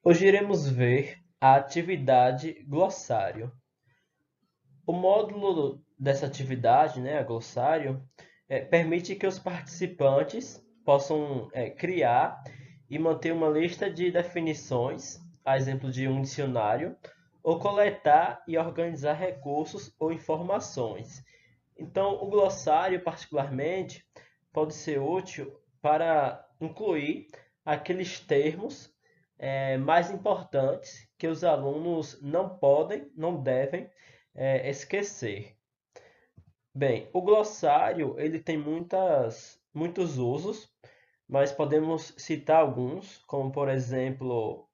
Hoje iremos ver a atividade glossário. O módulo dessa atividade, a glossário, permite que os participantes possam criar e manter uma lista de definições, a exemplo de um dicionário, ou coletar e organizar recursos ou informações. Então, o glossário, particularmente, pode ser útil para incluir aqueles termos mais importantes que os alunos não podem, não devem esquecer. Bem, o glossário ele tem muitos usos, mas podemos citar alguns, como por exemplo,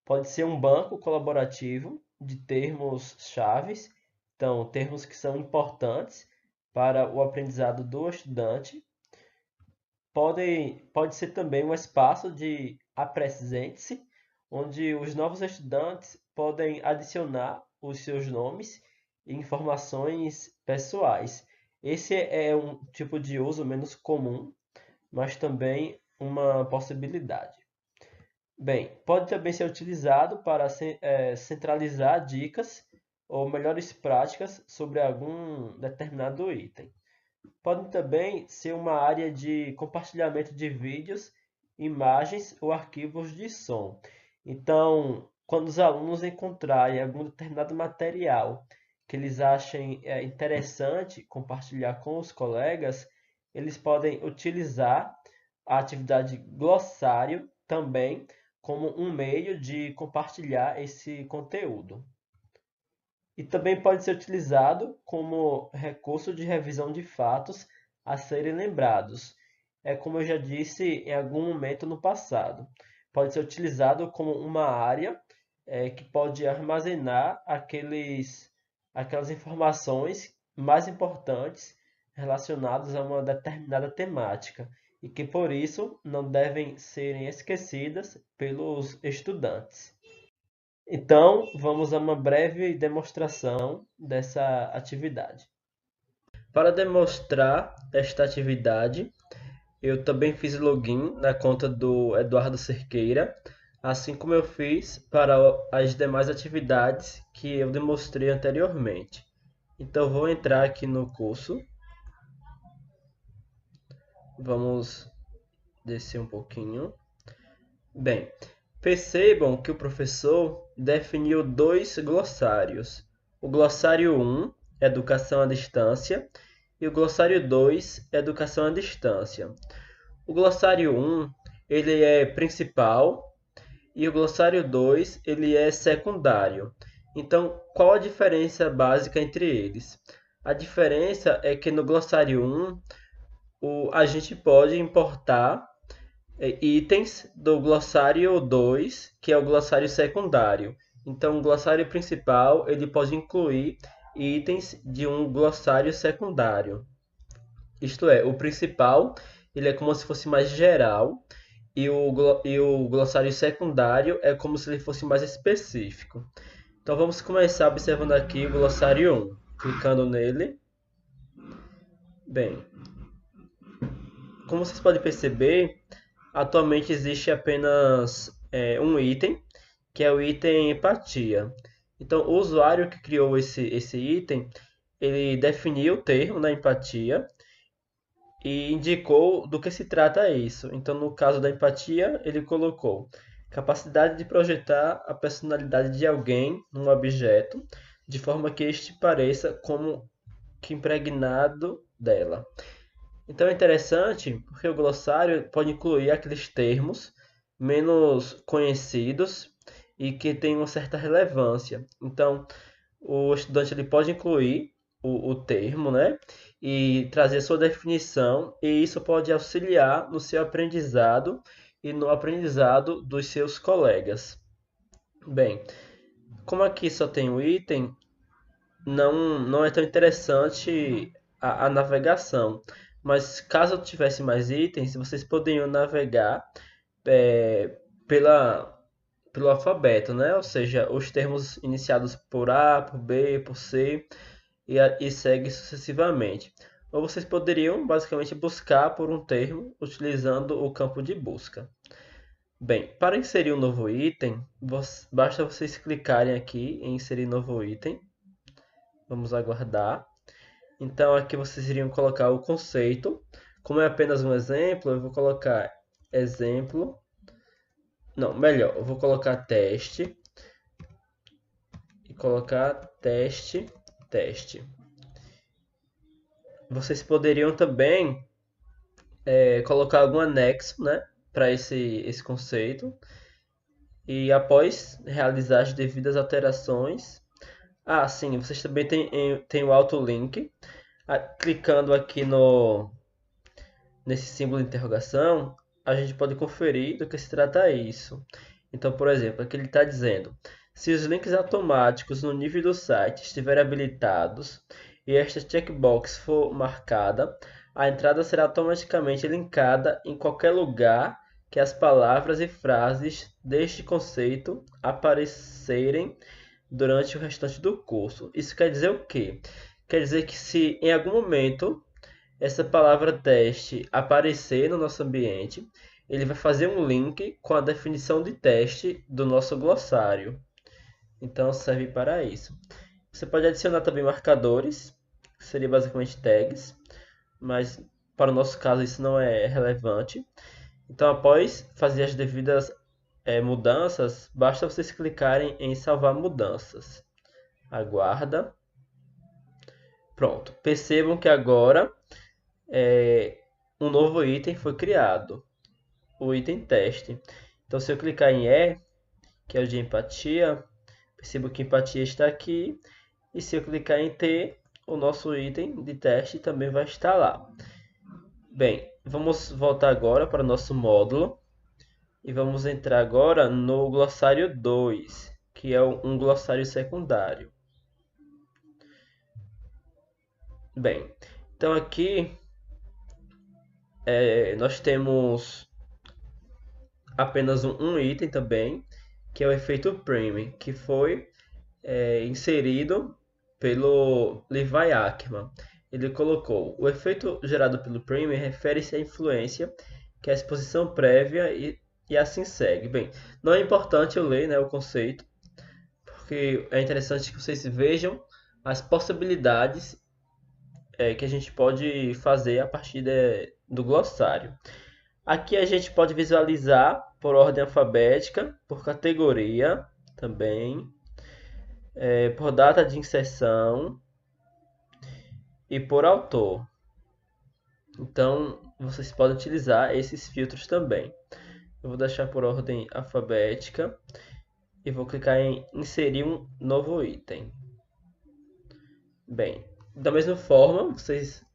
pode ser um banco colaborativo de termos chaves, então termos que são importantes para o aprendizado do estudante. Pode ser também um espaço de apresente-se, onde os novos estudantes podem adicionar os seus nomes e informações pessoais. Esse é um tipo de uso menos comum, mas também uma possibilidade. Bem, pode também ser utilizado para centralizar dicas ou melhores práticas sobre algum determinado item. Pode também ser uma área de compartilhamento de vídeos, imagens ou arquivos de som. Então, quando os alunos encontrarem algum determinado material que eles achem interessante compartilhar com os colegas, eles podem utilizar a atividade glossário também como um meio de compartilhar esse conteúdo. E também pode ser utilizado como recurso de revisão de fatos a serem lembrados. É como eu já disse em algum momento no passado. Pode ser utilizado como uma área que pode armazenar aquelas informações mais importantes relacionadas a uma determinada temática e que por isso não devem serem esquecidas pelos estudantes. Então, vamos a uma breve demonstração dessa atividade. Para demonstrar esta atividade, eu também fiz login na conta do Eduardo Cerqueira, assim como eu fiz para as demais atividades que eu demonstrei anteriormente. Então, vou entrar aqui no curso. Vamos descer um pouquinho. Bem, percebam que o professor definiu dois glossários. O glossário 1, Educação à Distância, e o glossário 2, Educação à Distância. O glossário 1, ele é principal e o glossário 2, ele é secundário. Então, qual a diferença básica entre eles? A diferença é que no glossário 1, a gente pode importar itens do glossário 2, que é o glossário secundário. Então, o glossário principal ele pode incluir itens de um glossário secundário. Isto é, o principal ele é como se fosse mais geral e o glossário secundário é como se ele fosse mais específico. Então, vamos começar observando aqui o glossário 1, clicando nele. Bem, como vocês podem perceber, atualmente existe apenas um item, que é o item empatia. Então, o usuário que criou esse item, ele definiu o termo na empatia e indicou do que se trata isso. Então, no caso da empatia, ele colocou capacidade de projetar a personalidade de alguém num objeto, de forma que este pareça como que impregnado dela. Então é interessante porque o glossário pode incluir aqueles termos menos conhecidos e que têm uma certa relevância. Então, o estudante ele pode incluir o termo, né? E trazer sua definição, e isso pode auxiliar no seu aprendizado e no aprendizado dos seus colegas. Bem, como aqui só tem o item, não é tão interessante a navegação. Mas caso eu tivesse mais itens, vocês poderiam navegar é, pela, pelo alfabeto, né? Ou seja, os termos iniciados por A, por B, por C e segue sucessivamente. Ou vocês poderiam basicamente buscar por um termo utilizando o campo de busca. Bem, para inserir um novo item, basta vocês clicarem aqui em inserir novo item. Vamos aguardar. Então aqui vocês iriam colocar o conceito. Como é apenas um exemplo, eu vou colocar exemplo. Não, melhor, eu vou colocar teste e colocar teste. Vocês poderiam também colocar algum anexo, né, para esse conceito. E após realizar as devidas alterações, sim, vocês também têm o autolink. Clicando aqui nesse símbolo de interrogação, a gente pode conferir do que se trata isso. Então, por exemplo, aqui ele está dizendo: se os links automáticos no nível do site estiverem habilitados e esta checkbox for marcada, a entrada será automaticamente linkada em qualquer lugar que as palavras e frases deste conceito aparecerem durante o restante do curso. Isso quer dizer o quê? Quer dizer que se em algum momento essa palavra teste aparecer no nosso ambiente, ele vai fazer um link com a definição de teste do nosso glossário. Então serve para isso. Você pode adicionar também marcadores, que seria basicamente tags, mas para o nosso caso isso não é relevante. Então após fazer as devidas mudanças, basta vocês clicarem em salvar mudanças. Aguarda. Pronto. Percebam que agora um novo item foi criado, o item teste. Então, se eu clicar em E, que é o de empatia, percebo que empatia está aqui. E se eu clicar em T, o nosso item de teste também vai estar lá. Bem, vamos voltar agora para o nosso módulo. E vamos entrar agora no glossário 2, que é um glossário secundário. Bem, então aqui nós temos apenas um item também, que é o efeito Prime, que foi inserido pelo Levi Ackerman. Ele colocou: o efeito gerado pelo Prime refere-se à influência que é a exposição prévia e assim segue. Bem, não é importante eu ler, né, o conceito, porque é interessante que vocês vejam as possibilidades que a gente pode fazer a partir do glossário. Aqui a gente pode visualizar por ordem alfabética, por categoria também, por data de inserção e por autor. Então, vocês podem utilizar esses filtros também. Eu vou deixar por ordem alfabética e vou clicar em inserir um novo item. Bem, da mesma forma, vocês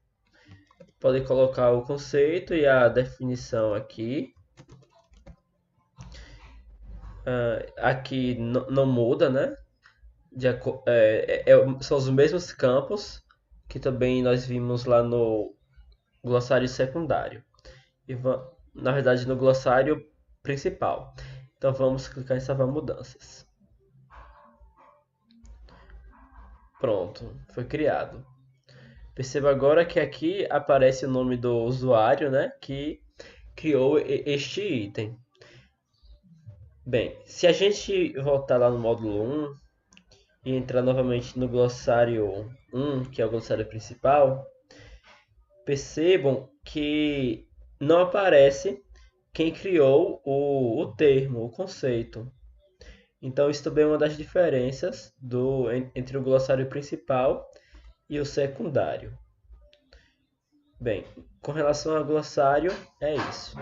podem colocar o conceito e a definição aqui. Aqui não muda, né? São os mesmos campos que também nós vimos lá no glossário secundário. E na verdade no glossário principal. Então vamos clicar em salvar mudanças. Pronto, foi criado. Perceba agora que aqui aparece o nome do usuário, né, que criou este item. Bem, se a gente voltar lá no módulo 1 e entrar novamente no glossário 1, que é o glossário principal, percebam que não aparece quem criou o termo, o conceito. Então, isso também é uma das diferenças entre o glossário principal e o secundário. Bem, com relação ao glossário, é isso.